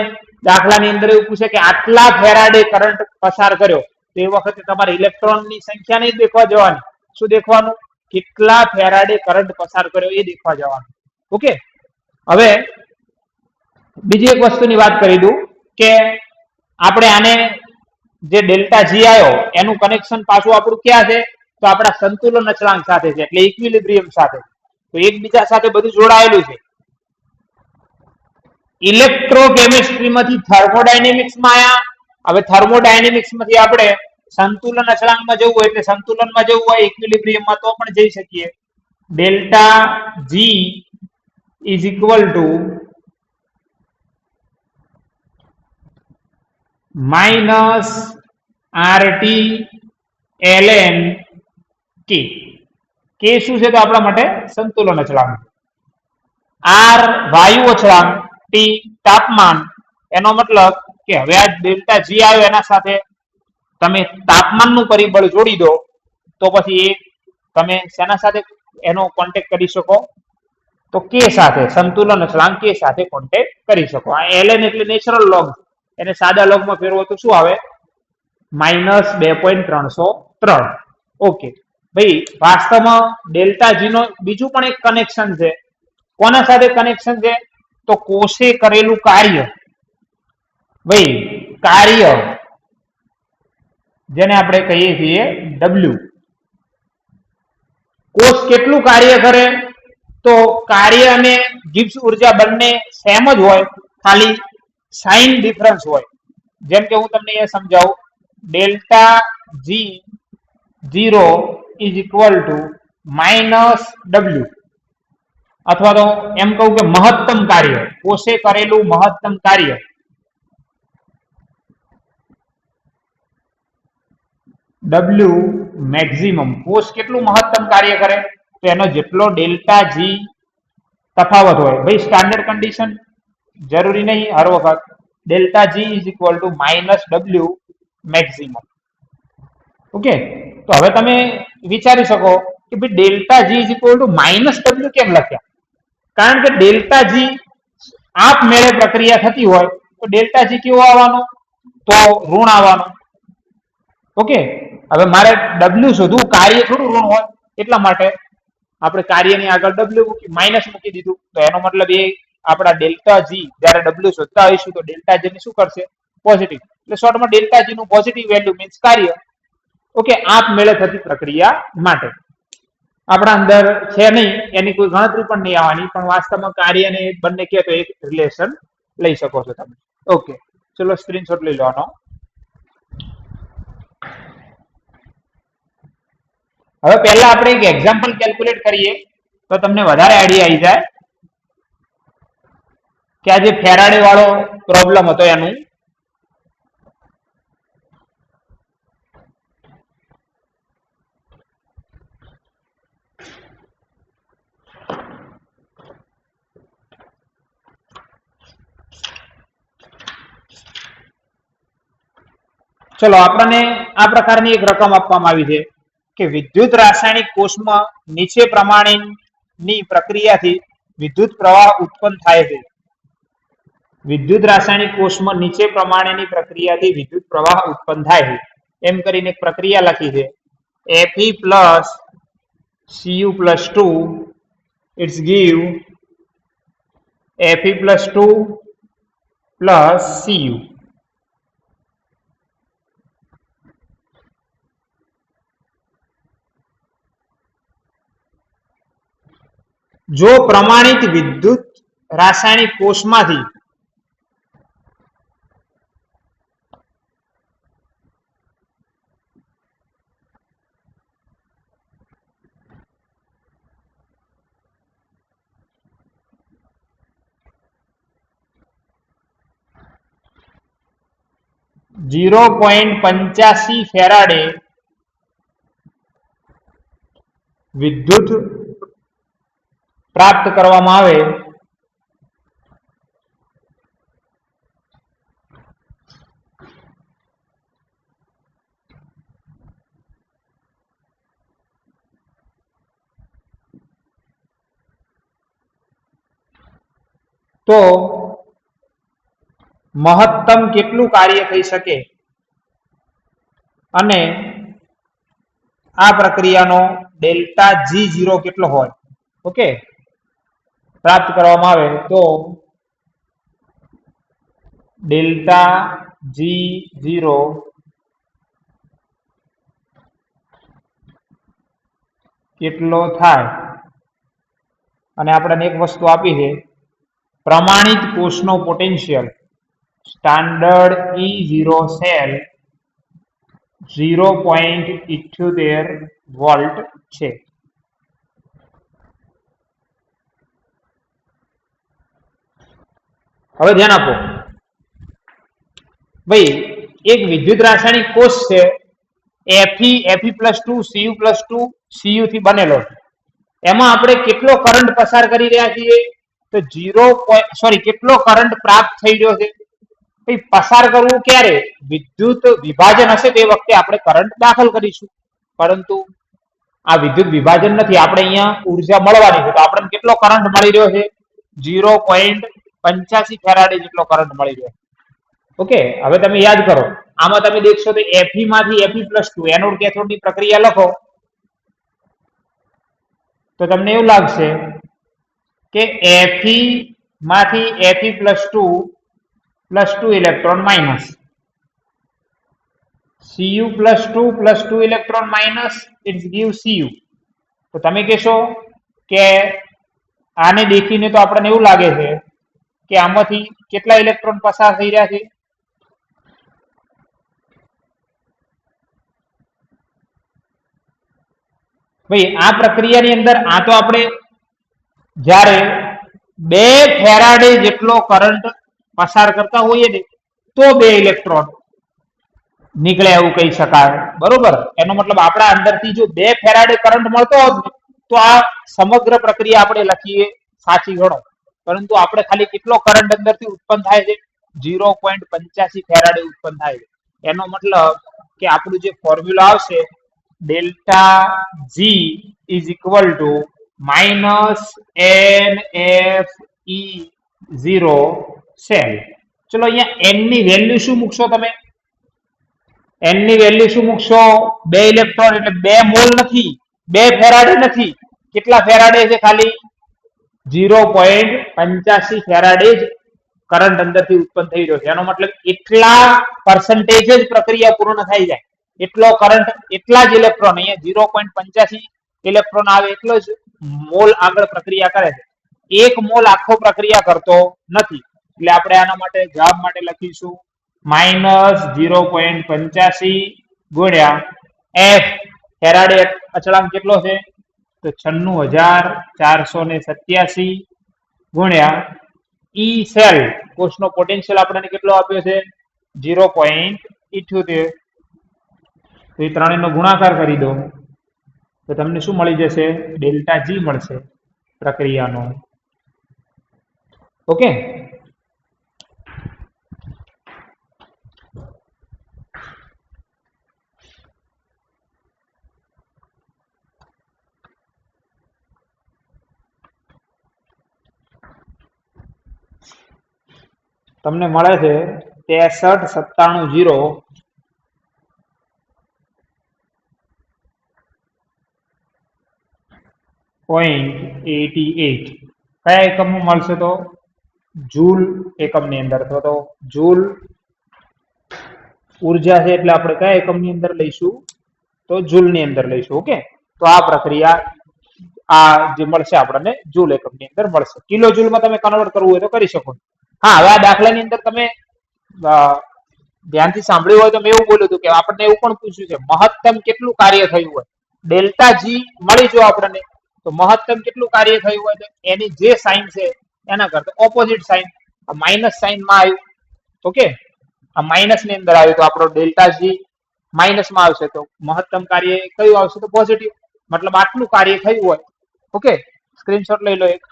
દાખલાની અંદર એવું પૂછે કે આટલા ફેરાડે કરંટ પસાર કર્યો, તો એ વખતે તમારે ઇલેક્ટ્રોનની સંખ્યા નહીં દેખવા જવાની. શું દેખવાનું? કેટલા ફેરાડે કરંટ પસાર કર્યો એ દેખવા જવાનું. ઓકે, હવે બીજી એક વસ્તુની વાત કરી દઉં કે આપણે આને જે ડેલ્ટા જી આવ્યો એનું કનેક્શન પાછું આપણું ક્યાં છે? તો આપણા સંતુલન અચળાંક સાથે છે, એટલે ઇક્વિલિબ્રિયમ સાથે. તો એકબીજા સાથે બધું જોડાયેલું છે. ઇલેક્ટ્રોકેમિસ્ટ્રી માંથી થર્મોડાયનેમિક્સમાં આવ્યા. હવે થર્મોડાયનેમિક્સમાંથી આપણે સંતુલન અચળાંકમાં જવું હોય, એટલે સંતુલનમાં જવું હોય ઇક્વિલિબ્રિયમમાં તો પણ જઈ શકીએ. Delta G is equal to minus RT LN K. કે શું છે? તો આપણા માટે સંતુલન અચળાંક. આર વાયુ અચળાંક, ટી તાપમાન. એનો મતલબ કે હવે આ ડેલ્ટા જી આવ્યો એના સાથે તમે તાપમાનનું પરિબળ જોડી દો તો પછી એ તમે શેના સાથે એનો કોન્ટેક્ટ કરી શકો? તો કે સાથે, સંતુલન અચળાંક કે સાથે કોન્ટેક્ટ કરી શકો. આ એલએન એટલે નેચરલ લોગ, એને સાદા લોગમાં ફેરવો તો શું આવે? -2.303. ઓકે ભાઈ, વાસ્તવમાં ડેલ્ટા જી નો બીજું પણ એક કનેક્શન છે. કોના સાથે કનેક્શન છે? તો કોષે કરેલું કાર્ય. ભાઈ કાર્ય જેને આપણે કહીએ છીએ W. કોષ કેટલું કાર્ય કરે? તો કાર્ય અને ગિબ્સ ઉર્જા બંને સેમ જ હોય, ખાલી સાઇન ડિફરન્સ હોય. જેમ કે હું તમને એ સમજાવું. Delta G 0 is equal to -W, અથવા તો એમ કહું કે મહત્તમ કાર્ય, કોષે કરેલું મહત્તમ કાર્ય W મેક્સિમમ. કોષ કેટલું મહત્તમ કાર્ય કરે? તો એનો જેટલો ડેલ્ટા જી તફાવત હોય. ભાઈ સ્ટાન્ડર્ડ કન્ડિશન જરૂરી નહીં હર વખત. Delta G is equal to -W maximum. Okay, તો હવે તમે વિચારી શકો કે ભાઈ delta G is equal to minus W કેમ લખ્યા? કારણ કે ડેલ્ટા જી આપમેળે પ્રક્રિયા થતી હોય તો ડેલ્ટા જી કેવો આવવાનો? તો ઋણ આવવાનો. ઓકે, હવે મારે ડબલ્યુ શોધવું, કાર્ય થોડું ઋણ હોય, એટલા માટે આપણે કાર્યની આગળ ડબલ્યુ મૂકી માઇનસ મૂકી દીધું. તો એનો મતલબ એ આપણા ડેલ્ટા જી જ્યારે ડબલ્યુ શોધતા હોઈશું તો ડેલ્ટા જી શું કરશે? પોઝિટિવ. એટલે શોર્ટમાં ડેલ્ટા જી નું પોઝિટિવ વેલ્યુ મીન્સ કાર્ય. ઓકે, આપમેળે થતી પ્રક્રિયા માટે આપણા અંદર છે નહીં, એની કોઈ ગણતરી પણ નહીં આવવાની, પણ વાસ્તવમાં કાર્યને બંને કહે તો એક રિલેશન લઈ શકો છો તમે. ઓકે, ચલો સ્ક્રીનશોટ લઈ લો આનો. હવે પહેલા આપણે એક એક્ઝામ્પલ કેલ્ક્યુલેટ કરીએ તો તમને વધારે આઈડિયા આવી જાય કે આ જે ફેરાડે વાળો પ્રોબ્લેમ હતો એનું. ચલો, આપણને આ પ્રકારની એક રકમ આપવામાં આવી છે કે વિદ્યુત રાસાયણિક કોષમાં નીચે પ્રમાણેની પ્રક્રિયાથી વિદ્યુત પ્રવાહ ઉત્પન્ન થાય છે. વિદ્યુત રાસાયણિક કોષમાં નીચે પ્રમાણેની પ્રક્રિયાથી વિદ્યુત પ્રવાહ ઉત્પન્ન થાય છે એમ કરીને એક પ્રક્રિયા લખી છે. Fe plus Cu plus 2 it's give Fe plus 2 plus Cu. જો પ્રમાણિત વિદ્યુત રાસાયણિક કોષમાંથી .85 ફેરાડે વિદ્યુત પ્રાપ્ત કરવામાં આવે તો મહત્તમ કેટલું કાર્ય થઈ શકે અને આ પ્રક્રિયાનો ડેલ્ટા G0 કેટલો હોય? ઓકે, પ્રાપ્ત કરવામાં આવે તો ડેલ્ટા G0 કેટલો થાય. અને આપણને એક વસ્તુ આપી છે, પ્રમાણિત કોષનો potential standard E0 cell 0.78 volt છે. હવે ધ્યાન આપો ભાઈ, એક વિદ્યુત રાસાયણિક કોષ છે, Fe+2 Cu+2 Cu થી બનેલો. એમાં આપણે કેટલો કરંટ પસાર કરી રહ્યા છીએ? તો કેટલો કરંટ પ્રાપ્ત થઈ રહ્યો છે? પસાર કરવું ક્યારે? વિદ્યુત વિભાજન હશે તે વખતે આપણે કરંટ દાખલ કરીશું, પરંતુ આ વિદ્યુત વિભાજન નથી, આપણે અહીંયા ઉર્જા મળવાની છે. તો આપણને કેટલો કરંટ મળી રહ્યો છે? 0.85 ફેરાડે જેટલો કરંટ મળી રહ્યો. ઓકે, હવે તમે યાદ કરો, આમાં તમે દેખશો તો Fe માંથી Fe+2 એનોડ કેથોડની પ્રક્રિયા લખો તો તમને એવું લાગશે કે Fe માંથી Fe+2 electron minus, Cu+2 electron minus, it's give Cu. તો તમે કહેશો કે આને દેખીને તો આપણને એવું લાગે છે કે આમાંથી કેટલા ઇલેક્ટ્રોન પસાર થઈ રહ્યા છે? ભાઈ આ પ્રક્રિયાની અંદર આ તો આપણે જ્યારે 2 ફેરાડે જેટલો કરંટ પસાર કરતા હોઈએ ને તો 2 ઇલેક્ટ્રોન નીકળે એવું કહી શકાય, બરોબર? એનો મતલબ આપણા અંદરથી જો 2 ફેરાડે કરંટ મળતો હોત તો આ સમગ્ર પ્રક્રિયા આપણે લખીએ સાચી ગણો, પરંતુ આપણે ખાલી કેટલો કરંટ અંદરથી ઉત્પન્ન થાય છે? 0.85 ફેરાડે ઉત્પન્ન થાય છે. એનો મતલબ કે આપણું જે ફોર્મ્યુલા આવશે delta G is equal to minus N F E 0 cell. ચલો અહીંયા એન ની વેલ્યુ શું મૂકશો તમે? એન ની વેલ્યુ શું મૂકશો? 2 ઇલેક્ટ્રોન એટલે 2 મોલ નથી, 2 ફેરાડે નથી. કેટલા ફેરાડે છે? ખાલી 0.85 ફેરાડે જ કરંટ અંદરથી ઉત્પન્ન થઈ રહ્યો છે. એનો મતલબ એટલા પર્સન્ટેજ જ પ્રક્રિયા પૂર્ણ થઈ જાય, એટલો કરંટ, એટલા જ ઇલેક્ટ્રોન, અહીંયા 0.85 ઇલેક્ટ્રોન આવે એટલો જ મોલ આગળ પ્રક્રિયા કરે છે. 1 મોલ આખો પ્રક્રિયા કરતો નથી. એટલે આપણે આના માટે જવાબ માટે લખીશું માઇનસ 0.85 ગુણ્યા એફ ફેરાડે અચળાંક કેટલો છે? તો 96,487 ગુણ્યા ઈ સેલ કોષનો પોટેન્શિયલ આપણને કેટલો આપ્યો છે? 0.78. તો એ ત્રણેયનો ગુણાકાર કરી દો તો તમને શું મળી જશે? ડેલ્ટા જી મળશે પ્રક્રિયાનો. ઓકે, તમને મળે છે 63,97,0 0.88 કયા એકમમાં મળશે? તો જૂલ એકમની અંદર. તો જૂલ ઉર્જા છે એટલે આપણે કયા એકમની અંદર લઈશું? તો જૂલની અંદર લઈશું. ઓકે, તો આ પ્રક્રિયા આ જે મળશે આપણને જૂલ એકમની અંદર મળશે. કિલો જૂલમાં તમે કન્વર્ટ કરવું હોય તો કરી શકો. હા, હવે આ દાખલાની અંદર તમે ધ્યાનથી સાંભળ્યું હોય તો મેં એવું બોલ્યું હતું કે આપણને એવું પણ પૂછ્યું છે મહત્તમ કેટલું કાર્ય થયું હોય. ડેલ્ટા જી મળી જો આપણને, તો મહત્તમ કેટલું કાર્ય થયું હોય તો એની જે સાઇન છે એના કરતા ઓપોઝિટ સાઇન, આ માઇનસ સાઇનમાં આવ્યું. ઓકે, આ માઇનસ ની અંદર આવ્યું તો આપણો ડેલ્ટા જી માઇનસ માં આવશે, તો મહત્તમ કાર્ય કયું આવશે? તો પોઝિટિવ. મતલબ આટલું કાર્ય થયું હોય. ઓકે, સ્ક્રીનશોટ લઈ લો એક.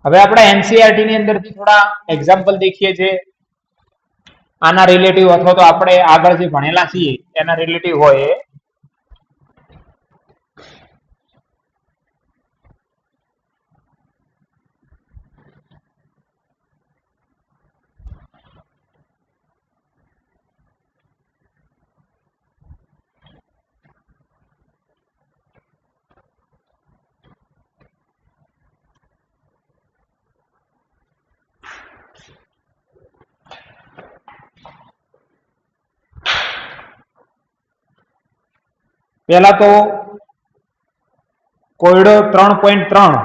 હવે આપણે એનસીઈઆરટી ની અંદરથી થોડા એક્ઝામ્પલ દેખીએ છીએ આના રિલેટિવ, અથવા તો આપણે આગળ જે ભણેલા છીએ એના રિલેટિવ હોય. પહેલા તો કોયડો 3.3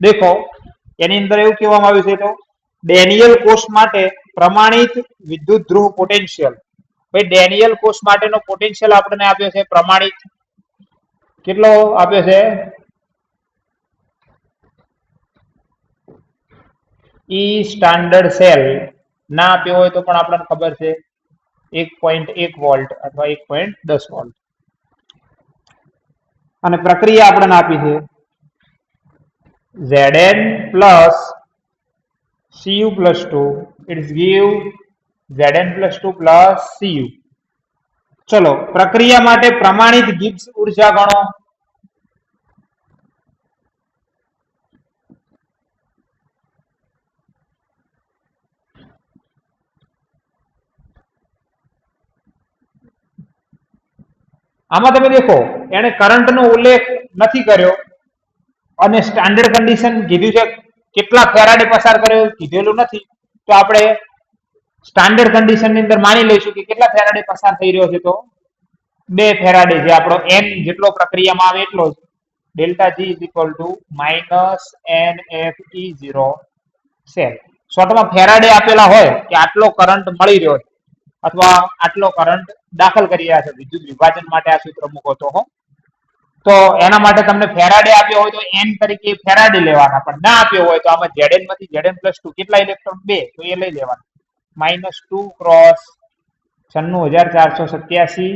દેખો, એની અંદર એવું કહેવામાં આવ્યું છે તો ડેનિયલ કોષ માટે પ્રમાણિત વિદ્યુત ધ્રુવ પોટેન્શિયલ. ભાઈ ડેનિયલ કોષ માટેનો પોટેન્શિયલ આપણને આપ્યો છે પ્રમાણિત. કેટલો આપ્યો છે? ઈ સ્ટાન્ડર્ડ સેલ ના આપ્યો હોય તો પણ આપણને ખબર છે 1.1 વોલ્ટ અથવા 1.10 વોલ્ટ. અને પ્રક્રિયા આપણને આપી છે Zn plus Cu plus 2. It give Zn plus 2 plus Cu. ચલો, પ્રક્રિયા માટે પ્રમાણિત ગિબ્સ ઉર્જા ગણો. આમાં તમે દેખો એને કરંટનો ઉલ્લેખ નથી કર્યો અને સ્ટાન્ડર્ડ કન્ડિશન કીધું છે, કેટલા ફેરાડે પસાર કર્યો કીધેલું નથી. તો આપણે સ્ટાન્ડર્ડ કન્ડિશન ની અંદર માની લઈશું કે કેટલા ફેરાડે પસાર થઈ રહ્યો છે? તો 2 ફેરાડે, જે આપણો n જેટલો પ્રક્રિયામાં આવે એટલો જ. Delta G is equal to minus N F E 0 cell. શોર્ટમાં ફેરાડે આપેલા હોય કે આટલો કરંટ મળી રહ્યો છે અથવા આટલો કરંટ દાખલ કરી રહ્યા છે વિદ્યુત વિભાજન માટે આ સૂત્ર મૂકો તો હો. તો એના માટે તમને ફેરાડે આપ્યો હોય તો n તરીકે ફેરાડે લેવાના, પણ ના આપ્યો હોય તો આમાં Zn માંથી Zn+2 કેટલા ઇલેક્ટ્રોન? 2, તો એ લઈ લેવાના. -2 ક્રોસ 96,487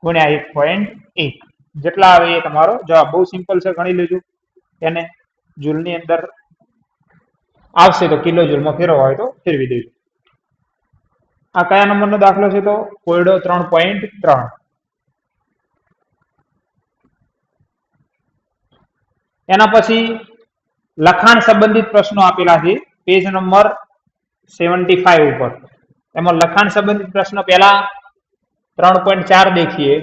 ગુણ્યા 1.1 જેટલા આવે એ તમારો જવાબ. બહુ સિમ્પલ છે, ગણી લેજો. એને જૂલની અંદર આવશે તો કિલો જૂલમાં ફેરવવા હોય તો ફેરવી દેજો. આ કયા નંબરનો દાખલો છે? તો કોયડો 3.3. એના પછી લખાણ સંબંધિત પ્રશ્નો આપેલા છે પેજ નંબર 75 ઉપર. એમાં લખાણ સંબંધિત પ્રશ્ન પહેલા 3.4 देखिए.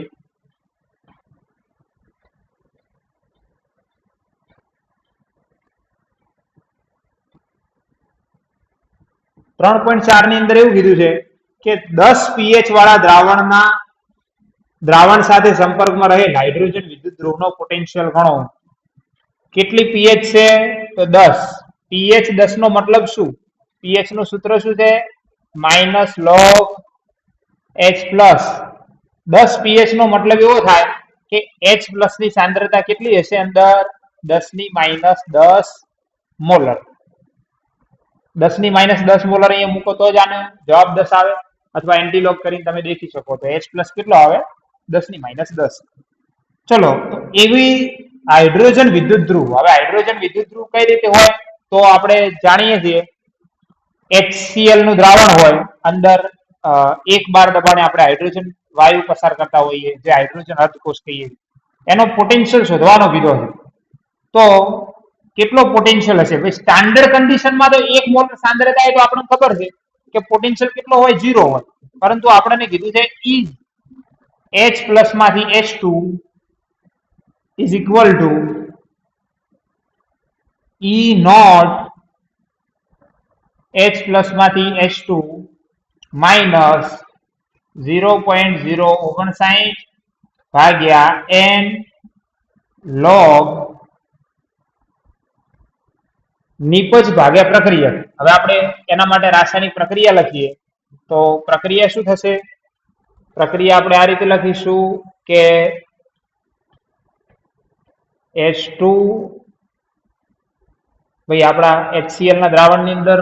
ત્રણ પોઈન્ટ ચાર ની અંદર એવું કીધું છે કે 10 pH વાળા દ્રાવણ સાથે સંપર્કમાં રહેલ હાઇડ્રોજન વિદ્યુત ધ્રુવનો પોટેન્શિયલ ગણો. કેટલી pH છે? તો 10. pH 10 નો મતલબ શું? pH નું સૂત્ર શું છે? -log H+. 10 pH નો મતલબ એવો થાય કે H+ ની સાંદ્રતા કેટલી હશે અંદર? 10⁻10 મોલર. 10⁻10 મોલર અહીંયા મૂકો તો જ આને જવાબ 10 આવે, અથવા એન્ટીલોગ કરીને તમે દેખી શકો તો H+ કેટલો આવે? 10⁻10. ચલો, એવી હાઇડ્રોજન વિદ્યુત ધ્રુવ. હવે હાઇડ્રોજન વિદ્યુત ધ્રુવ કઈ રીતે હોય? તો આપણે જાણીએ છીએ HCl નું દ્રાવણ હોય, અંદર 1 બાર દબાણે આપણે હાઇડ્રોજન વાયુ પસાર કરતા હોઈએ, જે હાઇડ્રોજન અર્ધકોષ કહીએ. એનો પોટેન્શિયલ શોધવાનો કીધો છે. તો કેટલો પોટેન્શિયલ હશે? ભાઈ સ્ટાન્ડર્ડ કન્ડિશનમાં તો 1 મોલ સાંદ્રતા હોય તો આપણને ખબર છે કે પોટેન્શિયલ કેટલો હોય? 0 હોય. પરંતુ આપણને કીધું છે H+ માંથી H2 is equal to E0 H+ માંથી H2 minus 0.059 ભાગ્યા n log નિપજ ભાગ્યા પ્રક્રિયક. હવે આપણે એના માટે રાસાયણિક પ્રક્રિયા લખીએ તો પ્રક્રિયા શું થશે? પ્રક્રિયા આપણે આ રીતે લખીશું કે H2 ભાઈ આપણા HCl ના દ્રાવણની અંદર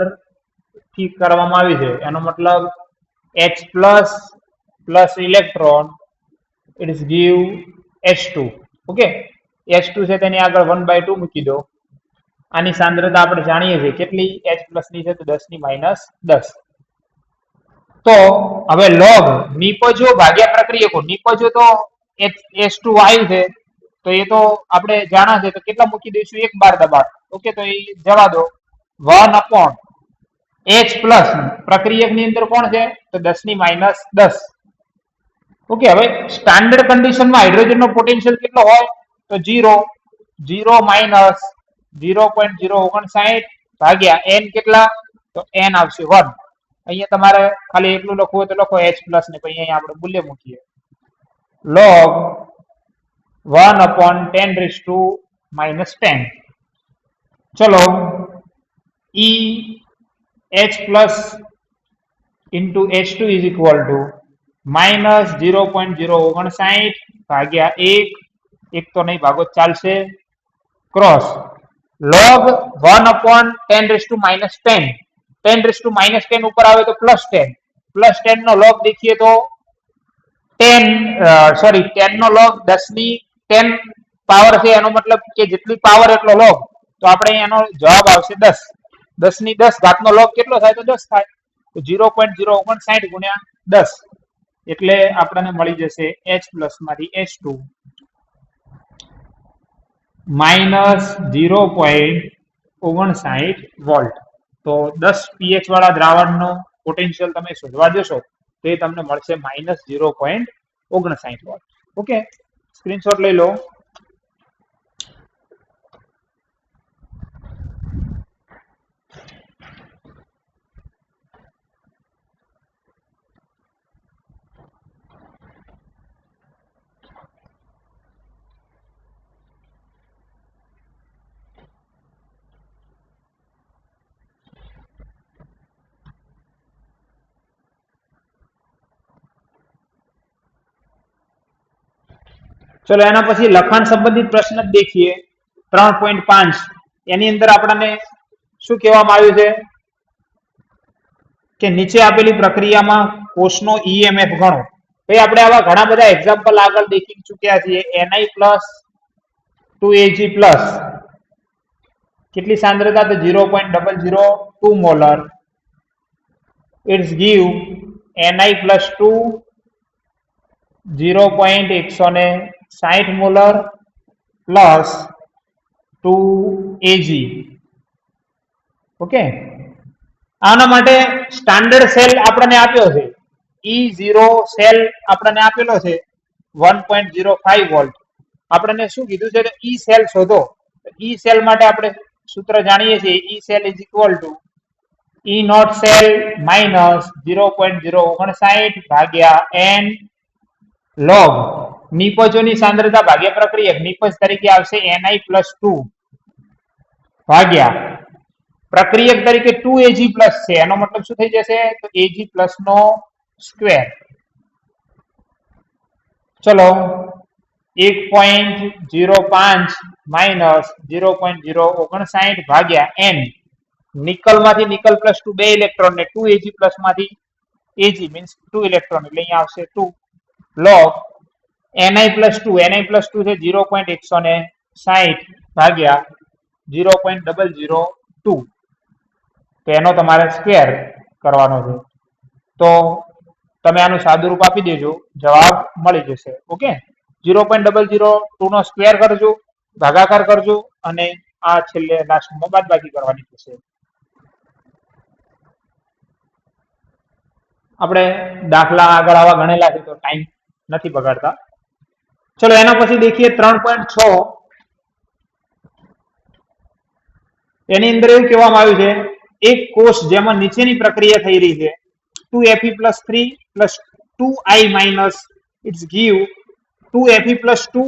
થી કરવામાં આવી છે, એનો મતલબ H+ plus electron it is give H2. Okay, H2 છે તેની આગળ 1/2 મૂકી દો. આની સાંદ્રતા આપણે જાણીએ છીએ કેટલી? H+ ની છે તો 10⁻10. તો હવે લોગ નિપજો ભાગ્યા પ્રક્રિયકો. નિપજો તો H2 આવ્યું છે તો એ તો આપણે જાણા છે, તો કેટલા મૂકી દઈશું? 1 બાર દબાણ. ઓકે, તો એ જવા દો. 1/H+ પ્રક્રિયક ની અંદર કોણ છે? તો 10⁻10. ઓકે, હવે સ્ટાન્ડર્ડ કન્ડિશનમાં હાઇડ્રોજનનો પોટેન્શિયલ કેટલો હોય? તો 0. 0 માઇનસ 0.059 ભાગ્યા n કેટલા? તો n આવશે 1. અહીંયા તમારે ખાલી એટલું લખવું હોય તો લખો H+ ને, પછી અહીંયા આપણે મૂલ્ય મૂકીએ. log 1/10⁻10. ચલો, H+ into H2 is equal to minus 0.059 ભાગ્યા 1 તો નહીં, ભાગો ચાલશે, ક્રોસ log 1/10⁻10. 10⁻10 ઉપર આવે તો +10. +10 નો log देखिए તો 10 નો log 10 પાવર છે, એનો મતલબ કે જેટલી પાવર એટલો log. તો આપણે એનો જવાબ આવશે 10. 10⁻10 ઘાતનો log કેટલો થાય? તો 10 થાય. તો 0.059 ગુણ્યા 10 એટલે આપણને મળી જશે H+ માંથી H2 માઇનસ 0.59 વોલ્ટ. તો 10 pH વાળા દ્રાવણનો પોટેન્શિયલ તમે શોધવા જશો તો એ તમને મળશે -0.59 વોલ્ટ. ઓકે, સ્ક્રીનશોટ લઈ લો. ચલો એના પછી લખાણ સંબંધિત પ્રશ્ન દેખીએ 3.5 એની અંદર આપણને શું કહેવામાં આવ્યું છે કે નીચે આપેલી પ્રક્રિયામાં કોષનો ઈએમએફ ગણો. ભાઈ આપણે આવા ઘણા બધા એક્ઝામ્પલ આગળ દેખી ચૂક્યા છીએ. Ni પ્લસ 2Ag પ્લસ કેટલી સાંદ્રતા તો 0.002 molar. It's give Ni plus 2 0.160 molar plus 2Ag. Okay, આના માટે સ્ટાન્ડર્ડ સેલ આપણને આપ્યો છે E0 સેલ આપણને આપેલો છે 1.05 વોલ્ટ. આપણને શું કીધું છે ઈ સેલ શોધો. ઈ સેલ માટે આપણે સૂત્ર જાણીએ છીએ E cell is equal to E naught cell minus 0.059 ભાગ્યા n લોગ નિપજોની સાંદ્રતા ભાગ્યા પ્રક્રિયક. નિપજ તરીકે આવશે Ni પ્લસ 2 ભાગ્યા પ્રક્રિયક તરીકે 2Ag પ્લસ છે. એનો મતલબ શું થઈ જશે તો Ag પ્લસ નો સ્ક્વેર. ચલો 1.05 માઇનસ 0.059 ભાગ્યા n. નિકલ માંથી નિકલ પ્લસ 2 બે ઇલેક્ટ્રોન ને 2Ag પ્લસ માંથી Ag મીન્સ 2 ઇલેક્ટ્રોન એટલે અહીંયા આવશે 2 log Ni plus 2. Ni plus 2 છે 0.160 ભાગ્યા 0.002. તો એનો તમારે સ્ક્વેર કરવાનો છે. તો તમે આનું સાદું રૂપ આપી દેજો, જવાબ મળી જશે. ઓકે, 0.002 નો સ્ક્વેર કરજો, ભાગાકાર કરજો અને આ છેલ્લે લાસ્ટમાં બાદબાકી કરવાની થશે. આપણે દાખલા આગળ આવા ગણેલા છે તો ટાઈમ નથી બગાડતા. ચલો એના પછી દેખીએ 3.6. એની અંદર એવું કહેવામાં આવ્યું છે એક કોષ જેમાં નીચેની પ્રક્રિયા થઈ રહી છે 2Fe plus 3 plus 2I minus it's give 2Fe plus 2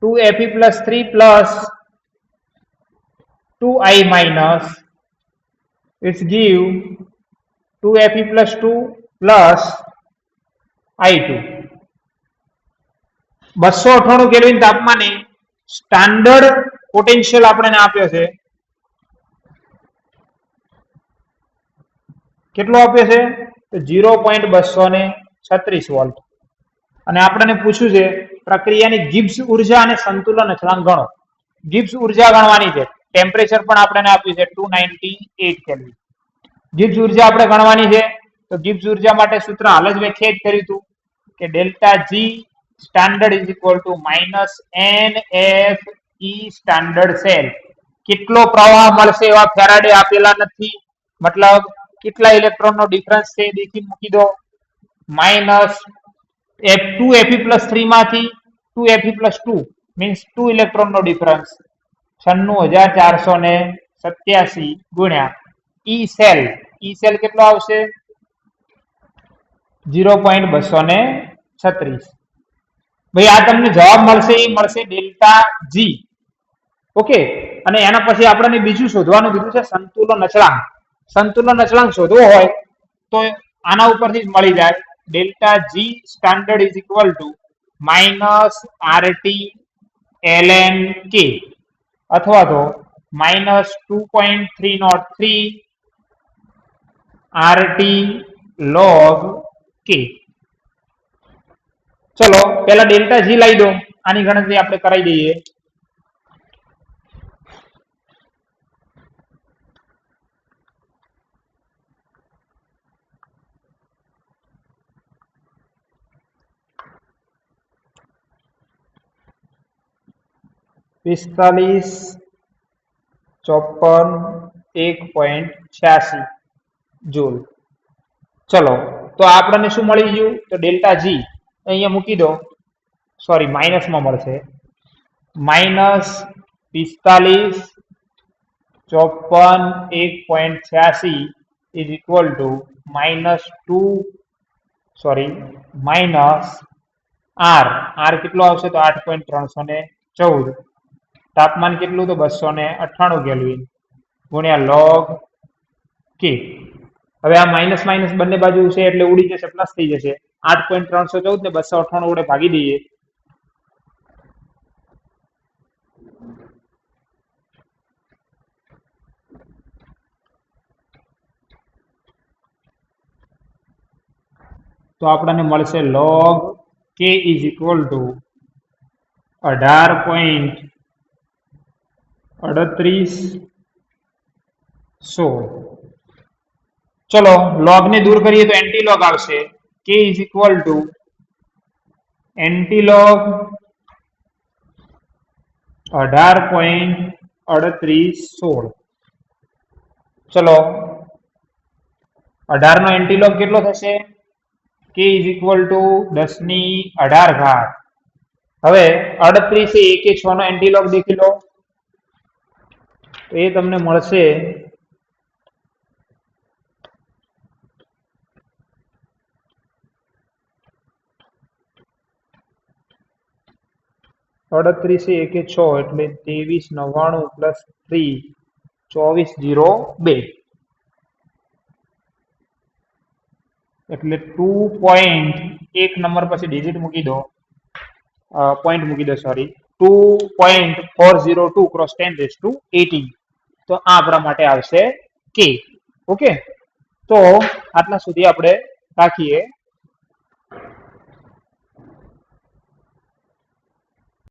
2Fe plus 3 plus 2I minus it's give 2Fe plus 2 plus I2. 298 kelvin તાપમાને સ્ટાન્ડર્ડ પોટેન્શિયલ આપણને આપ્યો છે. કેટલો આપ્યો છે તો 0.236 વોલ્ટ. અને આપણને પૂછ્યું છે પ્રક્રિયાની ગિબ્સ ઉર્જા અને સંતુલન અચળાંક ગણો. ગિબ્સ ઉર્જા ગણવાની છે. ટેમ્પરેચર પણ આપણને આપ્યું છે 298 કેલ્વિન. ગિબ્સ ઉર્જા આપણે ગણવાની છે. તો ગિબ્સ ઉર્જા માટે સૂત્ર હાલ જ વ્યાખ્યાયિત કર્યું હતું કે delta G standard is equal to minus NF E standard cell. કેટલો પ્રવાહ મળશે એવા ફેરાડે આપેલા નથી, મતલબ કેટલા ઇલેક્ટ્રોન નો ડિફરન્સ છે દેખી મૂકી દો. માઇનસ 2Fe પ્લસ 3 માંથી 2Fe પ્લસ 2 મીન્સ 2 ઇલેક્ટ્રોન નો ડિફરન્સ 96487 ગુણ્યા ઈ સેલ. ઈ સેલ કેટલો આવશે 0.236. ભાઈ આ તમને જવાબ મળશે એ મળશે ડેલ્ટા જી. ઓકે, અને એના પછી આપણને બીજું શોધવાનું કીધું છે સંતુલન અચળાંક. સંતુલન અચળાંક શોધવો હોય તો આના ઉપરથી જ મળી જાય. Delta G standard is equal to minus RT ln K અથવા તો માઇનસ 2.303 RT log K. ચલો પેલા ડેલ્ટા જી લઈ દો, આની ગણતરી આપણે કરાવી દઈએ. પિસ્તાલીસ 54 જૂલ. ચલો તો આપણને શું મળી ગયું તો ડેલ્ટા જી અહીંયા મૂકી દો, સોરી માઇનસમાં મળશે. Minus 45 54 is equal to minus 2 minus R કેટલો આવશે તો 8.314. તાપમાન કેટલું તો 298 કેલ્વિન ગુણ્યા લોગ કે. હવે આ માઇનસ માઇનસ બંને બાજુ છે એટલે ઉડી જશે, પ્લસ થઈ જશે. 8.314 ને 298 વડે ભાગી દઈએ તો આપણને મળશે log k is equal to 18.3816. ચલો log ને દૂર કરીએ તો એન્ટીલોગ આવશે k is equal to antilog 18.3816. ચલો 18 નો એન્ટીલોગ કેટલો થશે k is equal to 10 ની 18 ઘાત. હવે 38 એ 1 એ 6 નો એન્ટીલોગ દેખી લો તો એ તમને મળશે 38 એ 1 એ 6 એટલે 2399 પ્લસ 3 2402 એટલે 2.1 નંબર પછી ડિજિટ મૂકી દો પોઈન્ટ મૂકી દો સોરી 2.402 ક્રોસ 10⁻18 તો આ આપણા માટે આવશે k. ઓકે તો આટલા સુધી આપણે રાખીએ.